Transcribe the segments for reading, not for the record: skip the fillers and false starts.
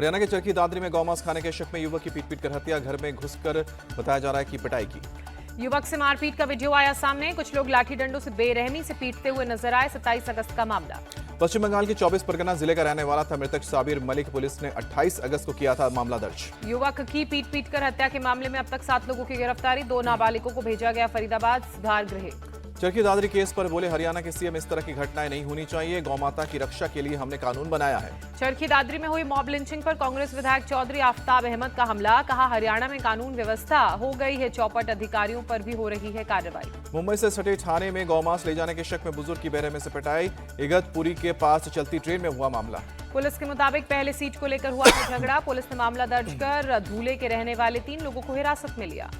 हरियाणा के चरखी दादरी में गौमांस खाने के शक में युवक की पीट कर हत्या, घर में घुसकर बताया जा रहा है कि पिटाई की। युवक से मारपीट का वीडियो आया सामने। कुछ लोग लाठी डंडों से बेरहमी से पीटते हुए नजर आए। 27 अगस्त का मामला। पश्चिम बंगाल के 24 परगना जिले का रहने वाला था मृतक साबिर मलिक। पुलिस ने 28 अगस्त को किया था मामला दर्ज। युवक की पीट कर हत्या के मामले में अब तक 7 लोगों की गिरफ्तारी। 2 नाबालिगों को भेजा गया फरीदाबाद सुधार गृह। चरखी दादरी केस पर बोले हरियाणा के सीएम, इस तरह की घटनाएं नहीं होनी चाहिए। गौमाता की रक्षा के लिए हमने कानून बनाया है। चरखी दादरी में हुई मॉब लिंचिंग पर कांग्रेस विधायक चौधरी आफ्ताब अहमद का हमला। कहा, हरियाणा में कानून व्यवस्था हो गई है चौपट, अधिकारियों पर भी हो रही है कार्रवाई। मुंबई से सटे थाने में गौमांस ले जाने के शक में बुजुर्ग की बेरहमी से पिटाई। इगतपुरी के पास चलती ट्रेन में हुआ मामला। पुलिस के मुताबिक पहले सीट को लेकर हुआ था झगड़ा। पुलिस ने मामला दर्ज कर धूले के रहने वाले 3 लोगों को हिरासत में लिया।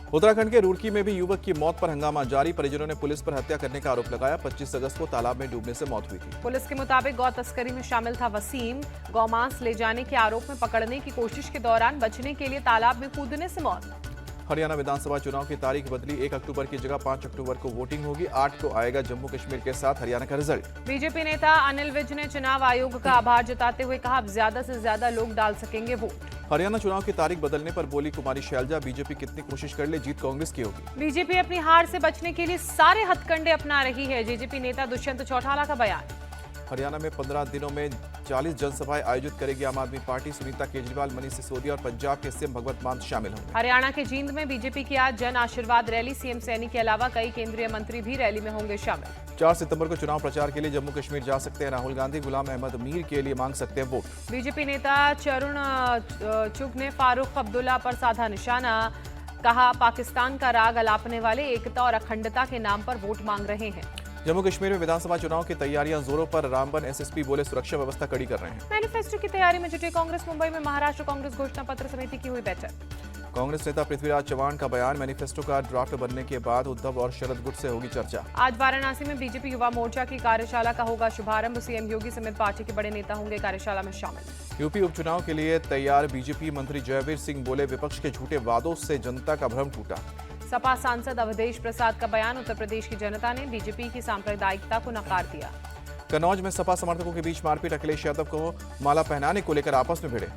उत्तराखंड के रुड़की में भी युवक की मौत पर हंगामा जारी। परिजनों ने पुलिस पर हत्या करने का आरोप लगाया। 25 अगस्त को तालाब में डूबने से मौत हुई थी। पुलिस के मुताबिक गौ तस्करी में शामिल था वसीम। गौमांस ले जाने के आरोप में पकड़ने की कोशिश के दौरान बचने के लिए तालाब में कूदने से मौत। हरियाणा विधानसभा चुनाव की तारीख बदली। 1 अक्टूबर की जगह 5 अक्टूबर को वोटिंग होगी। 8 को आएगा जम्मू कश्मीर के साथ हरियाणा का रिजल्ट। बीजेपी नेता अनिल विज ने चुनाव आयोग का आभार जताते हुए कहा, अब ज्यादा से ज्यादा लोग डाल सकेंगे वोट। हरियाणा चुनाव की तारीख बदलने पर बोली कुमारी शैलजा, बीजेपी कितनी कोशिश कर ले, जीत कांग्रेस की होगी। बीजेपी अपनी हार से बचने के लिए सारे हथकंडे अपना रही है। जेजेपी नेता दुष्यंत चौटाला का बयान। हरियाणा में 15 दिनों में 40 जनसभाएं आयोजित करेगी आम आदमी पार्टी। सुनीता केजरीवाल, मनीष सिसोदिया और पंजाब के सीएम भगवंत मान शामिल होंगे। हरियाणा के जींद में बीजेपी की आज जन आशीर्वाद रैली। सीएम सैनी के अलावा कई केंद्रीय मंत्री भी रैली में होंगे शामिल। 4 सितंबर को चुनाव प्रचार के लिए जम्मू कश्मीर जा सकते हैं राहुल गांधी। गुलाम अहमद मीर के लिए मांग सकते हैं वोट। बीजेपी नेता चरुण चुग ने फारूक अब्दुल्ला पर साधा निशाना। कहा, पाकिस्तान का राग अलापने वाले एकता और अखंडता के नाम पर वोट मांग रहे हैं। जम्मू कश्मीर में विधानसभा चुनाव की तैयारियां जोरों पर। रामबन एसएसपी बोले सुरक्षा व्यवस्था कड़ी कर रहे हैं। मैनिफेस्टो की तैयारी में जुटी कांग्रेस। मुंबई में महाराष्ट्र कांग्रेस घोषणा पत्र समिति की हुई बैठक। कांग्रेस नेता पृथ्वीराज चव्हाण का बयान, मैनिफेस्टो का ड्राफ्ट बनने के बाद उद्धव और शरद गुट से होगी चर्चा। आज वाराणसी में बीजेपी युवा मोर्चा की कार्यशाला का होगा शुभारंभ। सीएम योगी समेत पार्टी के बड़े नेता होंगे कार्यशाला में शामिल। यूपी उपचुनाव के लिए तैयार बीजेपी मंत्री जयवीर सिंह बोले, विपक्ष के झूठे वादों से जनता का भ्रम टूटा। सपा सांसद अवधेश प्रसाद का बयान, उत्तर प्रदेश की जनता ने बीजेपी की सांप्रदायिकता को नकार दिया। कन्नौज में सपा समर्थकों के बीच मारपीट। अखिलेश यादव को माला पहनाने को लेकर आपस में भिड़े।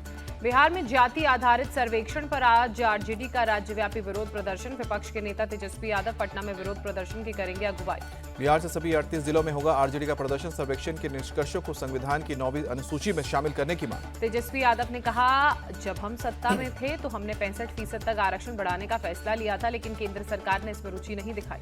बिहार में जाति आधारित सर्वेक्षण पर आज आरजेडी का राज्यव्यापी विरोध प्रदर्शन। विपक्ष के नेता तेजस्वी यादव पटना में विरोध प्रदर्शन की करेंगे अगुवाई। बिहार से सभी 38 जिलों में होगा आरजेडी का प्रदर्शन। सर्वेक्षण के निष्कर्षों को संविधान की 9वीं अनुसूची में शामिल करने की मांग। तेजस्वी यादव ने कहा, जब हम सत्ता में थे तो हमने 65% तक आरक्षण बढ़ाने का फैसला लिया था, लेकिन केंद्र सरकार ने इसमें रुचि नहीं दिखाई।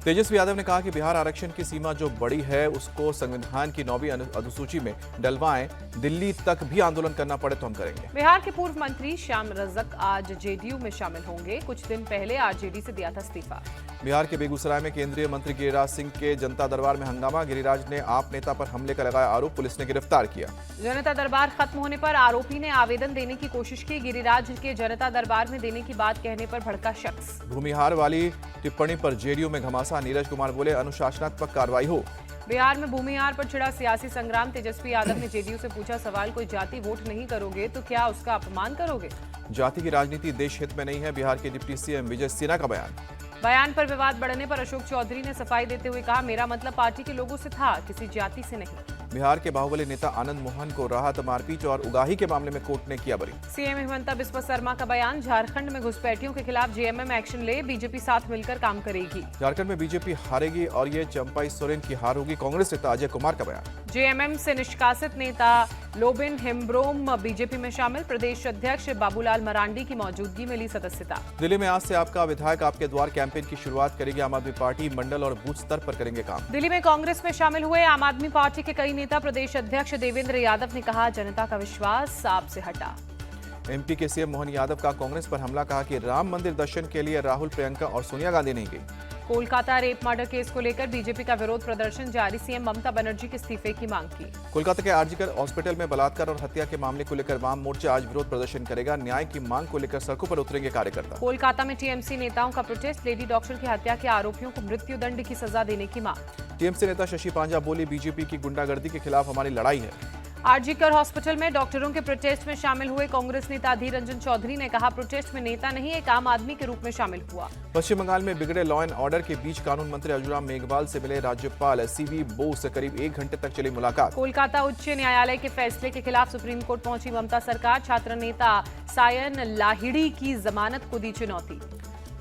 तेजस्वी यादव ने कहा कि बिहार आरक्षण की सीमा जो बड़ी है उसको संविधान की 9वीं अनुसूची में डलवाएं। दिल्ली तक भी आंदोलन करना पड़े तो हम करेंगे। बिहार के पूर्व मंत्री श्याम रजक आज जेडीयू में शामिल होंगे। कुछ दिन पहले आरजेडी से दिया था इस्तीफा। बिहार के बेगूसराय में केंद्रीय मंत्री गिरिराज सिंह के जनता दरबार में हंगामा। गिरिराज ने आप नेता पर हमले का लगाया आरोप, पुलिस ने गिरफ्तार किया। जनता दरबार खत्म होने पर आरोपी ने आवेदन देने की कोशिश की। गिरिराज के जनता दरबार में देने की बात कहने पर भड़का शख्स। भूमिहार वाली टिप्पणी पर जेडीयू में घमासान। नीरज कुमार बोले, अनुशासनात्मक कार्रवाई हो। बिहार में भूमिहार पर छिड़ा सियासी संग्राम। तेजस्वी यादव ने जेडीयू से पूछा सवाल, कोई जाति वोट नहीं करोगे तो क्या उसका अपमान करोगे? जाति की राजनीति देश हित में नहीं है। बिहार के डिप्टी सीएम विजय सिन्हा का बयान पर विवाद बढ़ने पर अशोक चौधरी ने सफाई देते हुए कहा, मेरा मतलब पार्टी के लोगों से था, किसी जाति से नहीं। बिहार के बाहुबली नेता आनंद मोहन को राहत। मारपीट और उगाही के मामले में कोर्ट ने किया बरी। सीएम हिमंता बिस्वा शर्मा का बयान, झारखंड में घुसपैठियों के खिलाफ जेएमएम एक्शन ले, बीजेपी साथ मिलकर काम करेगी। झारखंड में बीजेपी हारेगी और ये चंपाई सोरेन की हार होगी। कांग्रेस नेता अजय कुमार का बयान। जेएमएम से निष्कासित नेता लोबिन हेम्ब्रोम बीजेपी में शामिल। प्रदेश अध्यक्ष बाबूलाल मरांडी की मौजूदगी में ली सदस्यता। दिल्ली में आज से आपका विधायक आपके द्वार कैंपेन की शुरुआत करेगी आम आदमी पार्टी। मंडल और बूथ स्तर पर करेंगे काम। दिल्ली में कांग्रेस में शामिल हुए आम आदमी पार्टी के कई नेता। प्रदेश अध्यक्ष देवेंद्र यादव ने कहा, जनता का विश्वास आपसे हटा। एमपी के सीएम मोहन यादव का कांग्रेस पर हमला। कहा कि राम मंदिर दर्शन के लिए राहुल, प्रियंका और सोनिया गांधी नहीं गई। कोलकाता रेप मर्डर केस को लेकर बीजेपी का विरोध प्रदर्शन जारी। सीएम ममता बनर्जी के इस्तीफे की मांग की। कोलकाता के आरजीकर हॉस्पिटल में बलात्कार और हत्या के मामले को लेकर वाम मोर्चा आज विरोध प्रदर्शन करेगा। न्याय की मांग को लेकर सड़कों पर उतरेंगे कार्यकर्ता। कोलकाता में टीएमसी नेताओं का प्रोटेस्ट। लेडी डॉक्टर की हत्या के आरोपियों को मृत्युदंड की सजा देने की मांग। टीएमसी नेता शशि पांजा बोली, बीजेपी की गुंडागर्दी के खिलाफ हमारी लड़ाई है। आरजीकर हॉस्पिटल में डॉक्टरों के प्रोटेस्ट में शामिल हुए कांग्रेस नेता अधीर रंजन चौधरी ने कहा, प्रोटेस्ट में नेता नहीं एक आम आदमी के रूप में शामिल हुआ। पश्चिम बंगाल में बिगड़े लॉ एंड ऑर्डर के बीच कानून मंत्री अर्जुन मेघवाल से मिले राज्यपाल सीवी बोस से करीब 1 घंटे तक चली मुलाकात। कोलकाता उच्च न्यायालय के फैसले के खिलाफ सुप्रीम कोर्ट पहुंची ममता सरकार, छात्र नेता सायन लाहिड़ी की जमानत को दी चुनौती।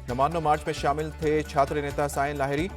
नवान्नो मार्च में शामिल थे छात्र नेता सायन लाहिड़ी।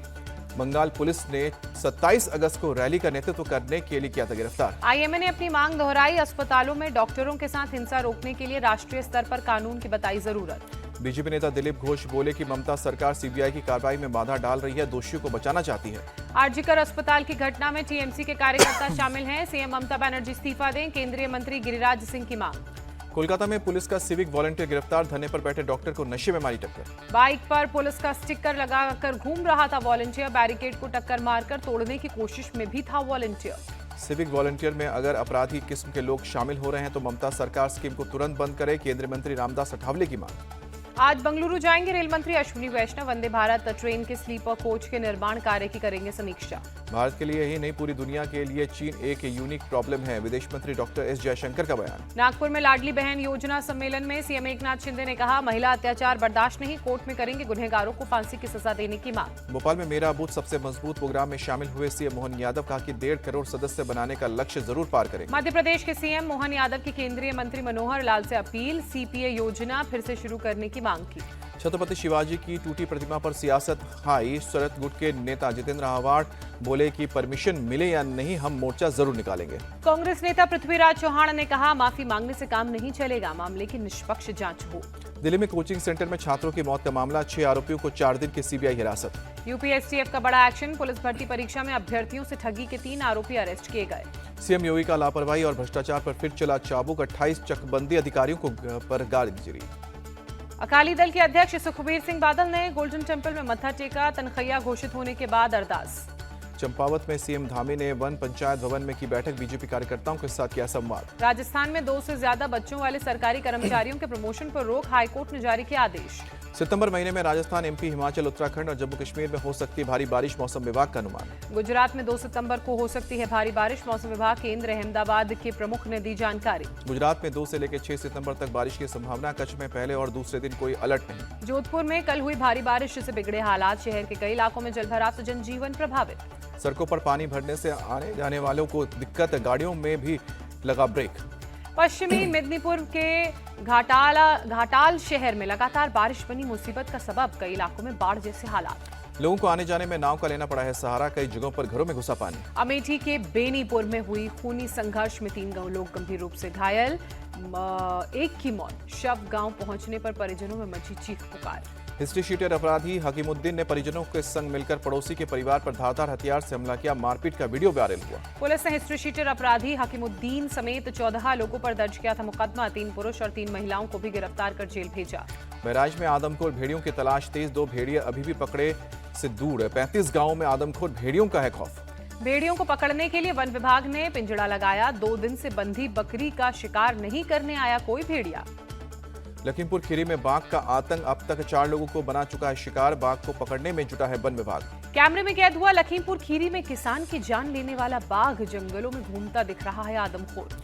बंगाल पुलिस ने 27 अगस्त को रैली का नेतृत्व करने के लिए किया था गिरफ्तार। आईएमए ने अपनी मांग दोहराई, अस्पतालों में डॉक्टरों के साथ हिंसा रोकने के लिए राष्ट्रीय स्तर पर कानून की बताई जरूरत। बीजेपी नेता दिलीप घोष बोले कि ममता सरकार सीबीआई की कार्रवाई में बाधा डाल रही है, दोषियों को बचाना चाहती है। आरजीकर अस्पताल की घटना में टीएमसी के कार्यकर्ता शामिल हैं, सीएम ममता बनर्जी इस्तीफा दें, केंद्रीय मंत्री गिरिराज सिंह की मांग। कोलकाता में पुलिस का सिविक वॉलंटियर गिरफ्तार, धरने पर बैठे डॉक्टर को नशे में मारी टक्कर। बाइक पर पुलिस का स्टिकर लगाकर घूम रहा था वॉलंटियर, बैरिकेड को टक्कर मारकर तोड़ने की कोशिश में भी था वॉलंटियर। सिविक वॉलंटियर में अगर अपराधी किस्म के लोग शामिल हो रहे हैं तो ममता सरकार स्कीम को तुरंत बंद करे, केंद्रीय मंत्री रामदास अठावले की मांग। आज बेंगलुरु जाएंगे रेल मंत्री अश्विनी वैष्णव, वंदे भारत ट्रेन के स्लीपर कोच के निर्माण कार्य की करेंगे समीक्षा। भारत के लिए ही नहीं पूरी दुनिया के लिए चीन एक यूनिक प्रॉब्लम है, विदेश मंत्री डॉक्टर एस जयशंकर का बयान। नागपुर में लाडली बहन योजना सम्मेलन में सीएम एकनाथ शिंदे ने कहा, महिला अत्याचार बर्दाश्त नहीं, कोर्ट में करेंगे गुनहगारों को फांसी की सजा देने की मांग। भोपाल में मेरा बूथ सबसे मजबूत प्रोग्राम में शामिल हुए सीएम मोहन यादव, कहा कि 1.5 करोड़ सदस्य बनाने का लक्ष्य जरूर पार करेंगे। मध्य प्रदेश के सीएम मोहन यादव की केंद्रीय मंत्री मनोहर लाल से अपील, सीपीए योजना फिर से शुरू करने की मांग की। छत्रपति शिवाजी की टूटी प्रतिमा पर सियासत हाई, शरद गुट के नेता जितेंद्र आव्हाड बोले कि परमिशन मिले या नहीं हम मोर्चा जरूर निकालेंगे। कांग्रेस नेता पृथ्वीराज चौहान ने कहा, माफी मांगने से काम नहीं चलेगा, मामले की निष्पक्ष जांच हो। दिल्ली में कोचिंग सेंटर में छात्रों की मौत का मामला, 6 आरोपियों को 4 दिन की सीबीआई हिरासत। यूपीएससीएफ का बड़ा एक्शन, पुलिस भर्ती परीक्षा में अभ्यर्थियों से ठगी के 3 आरोपी अरेस्ट किए गए। सीएम योगी का लापरवाही और भ्रष्टाचार पर फिर चला चाबुक, 28 चकबंदी अधिकारियों को पर गाड़ी गिरी। अकाली दल के अध्यक्ष सुखबीर सिंह बादल ने गोल्डन टेम्पल में मत्था टेका, तनख्वाह घोषित होने के बाद अरदास। चंपावत में सीएम धामी ने वन पंचायत भवन में की बैठक, बीजेपी कार्यकर्ताओं के साथ किया संवाद। राजस्थान में 2 से ज्यादा बच्चों वाले सरकारी कर्मचारियों के प्रमोशन पर रोक, हाईकोर्ट ने जारी किया आदेश। सितंबर महीने में राजस्थान, एमपी, हिमाचल, उत्तराखंड और जम्मू कश्मीर में हो सकती है भारी बारिश, मौसम विभाग का अनुमान। गुजरात में 2 सितंबर को हो सकती है भारी बारिश, मौसम विभाग केंद्र अहमदाबाद के प्रमुख ने दी जानकारी। गुजरात में 2 से लेकर 6 सितंबर तक बारिश की संभावना, कच्छ में पहले और दूसरे दिन कोई अलर्ट नहीं। जोधपुर में कल हुई भारी बारिश से बिगड़े हालात, शहर के कई इलाकों में जलभराव से जनजीवन प्रभावित। सड़कों पर पानी भरने से आने जाने वालों को दिक्कत, गाड़ियों में भी लगा ब्रेक। पश्चिमी मेदिनीपुर के घाटाल शहर में लगातार बारिश बनी मुसीबत का सबब, कई इलाकों में बाढ़ जैसे हालात। लोगों को आने जाने में नाव का लेना पड़ा है सहारा, कई जगहों पर घरों में घुसा पानी। अमेठी के बेनीपुर में हुई खूनी संघर्ष में 3 लोग गंभीर रूप से घायल, 1 की मौत, शव गांव पहुंचने पर परिजनों में मची चीख पुकार। हिस्ट्री शीटर अपराधी हकीमुद्दीन ने परिजनों के संग मिलकर पड़ोसी के परिवार पर धारदार हथियार से हमला किया, मारपीट का वीडियो वायरल हुआ। पुलिस ने हिस्ट्री शीटर अपराधी हकीमुद्दीन समेत 14 लोगों पर दर्ज किया था मुकदमा, 3 पुरुष और 3 महिलाओं को भी गिरफ्तार कर जेल भेजा। बहराइच में आदमखोर भेड़ियों की तलाश तेज, 2 भेड़िए अभी भी पकड़े से दूर है, 35 गाँव में आदमखोर भेड़ियों का है खौफ। भेड़ियों को पकड़ने के लिए वन विभाग ने पिंजड़ा लगाया, 2 दिन से बंधी बकरी का शिकार नहीं करने आया कोई भेड़िया। लखीमपुर खीरी में बाघ का आतंक, अब तक 4 लोगों को बना चुका है शिकार, बाघ को पकड़ने में जुटा है वन विभाग। कैमरे में कैद हुआ लखीमपुर खीरी में किसान की जान लेने वाला बाघ, जंगलों में घूमता दिख रहा है आदमखोर।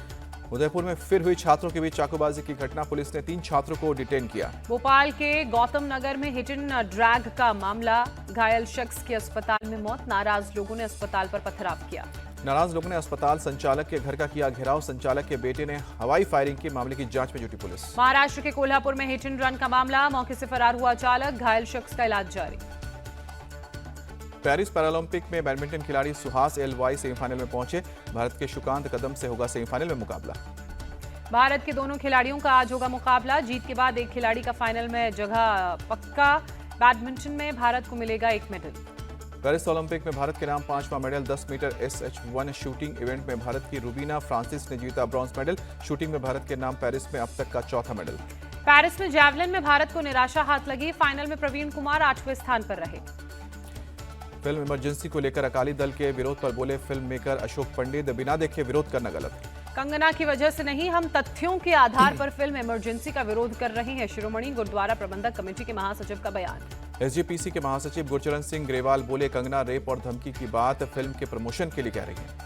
उदयपुर में फिर हुई छात्रों के बीच चाकूबाजी की घटना, पुलिस ने 3 छात्रों को डिटेन किया। भोपाल के गौतम नगर में हिट एंड ड्रैग का मामला, घायल शख्स की अस्पताल में मौत, नाराज लोगों ने अस्पताल पर पथराव किया। नाराज लोगों ने अस्पताल संचालक के घर का किया घेराव, संचालक के बेटे ने हवाई फायरिंग की, मामले की जांच में जुटी पुलिस। महाराष्ट्र के कोल्हापुर में हिट एंड रन का मामला, मौके से फरार हुआ चालक, घायल शख्स का इलाज जारी। पेरिस पैरालंपिक में बैडमिंटन खिलाड़ी सुहास एलवाई सेमीफाइनल में पहुंचे, भारत के सुकांत कदम से होगा सेमीफाइनल में मुकाबला। भारत के दोनों खिलाड़ियों का आज होगा मुकाबला, जीत के बाद एक खिलाड़ी का फाइनल में जगह पक्का, बैडमिंटन में भारत को मिलेगा 1 मेडल। पेरिस ओलंपिक में भारत के नाम 5वां medal, 10 metre SH1 shooting event में भारत की रूबीना फ्रांसिस ने जीता ब्रॉन्ज मेडल, शूटिंग में भारत के नाम पेरिस में अब तक का 4था मेडल। पेरिस में जैवलिन में भारत को निराशा हाथ लगी, फाइनल में प्रवीण कुमार 8वें स्थान पर रहे। फिल्म इमरजेंसी को लेकर अकाली दल के विरोध पर बोले फिल्म मेकर अशोक पंडित, बिना देखे विरोध करना गलत। कंगना की वजह से नहीं, हम तथ्यों के आधार पर फिल्म इमरजेंसी का विरोध कर रहे हैं, शिरोमणि गुरुद्वारा प्रबंधक कमेटी के महासचिव का बयान। SGPC के महासचिव गुरचरण सिंह ग्रेवाल बोले कंगना रेप और धमकी की बात फिल्म के प्रमोशन के लिए कह रही है।